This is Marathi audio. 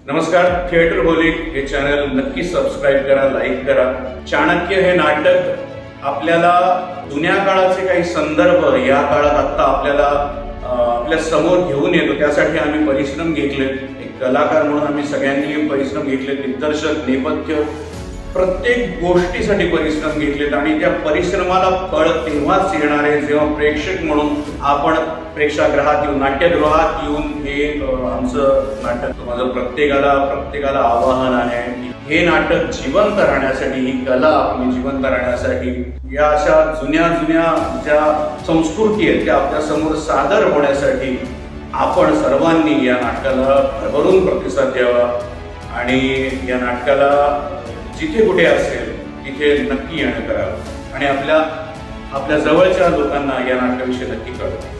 नमस्कार. थिएटर होलिक हे चॅनल नक्की सबस्क्राईब करा, लाईक करा. चाणक्य हे नाटक आपल्याला जुन्या काळाचे काही संदर्भ या काळात आता आपल्या समोर घेऊन येतो. त्यासाठी आम्ही परिश्रम घेतले. एक कलाकार म्हणून आम्ही सगळ्यांनी परिश्रम घेतले. दिग्दर्शक, नेपथ्य, प्रत्येक गोष्टीसाठी परिश्रम घेतलेत आणि त्या परिश्रमाला फळ तेव्हाच येणार आहे जेव्हा प्रेक्षक म्हणून आपण प्रेक्षागृहात येऊन, नाट्यगृहात येऊन हे आमचं नाटक. माझं प्रत्येकाला आवाहन आहे, हे नाटक जिवंत राहण्यासाठी, ही कला आपली जिवंत राहण्यासाठी, या अशा जुन्या ज्या संस्कृती आहेत त्या आपल्या समोर सादर होण्यासाठी आपण सर्वांनी या नाटकाला भरभरून प्रतिसाद द्यावा आणि या नाटकाला जिथे कुठे असेल तिथे नक्की येणं करावं आणि आपल्या जवळच्या लोकांना या नाटकाविषयी नक्की कळवा.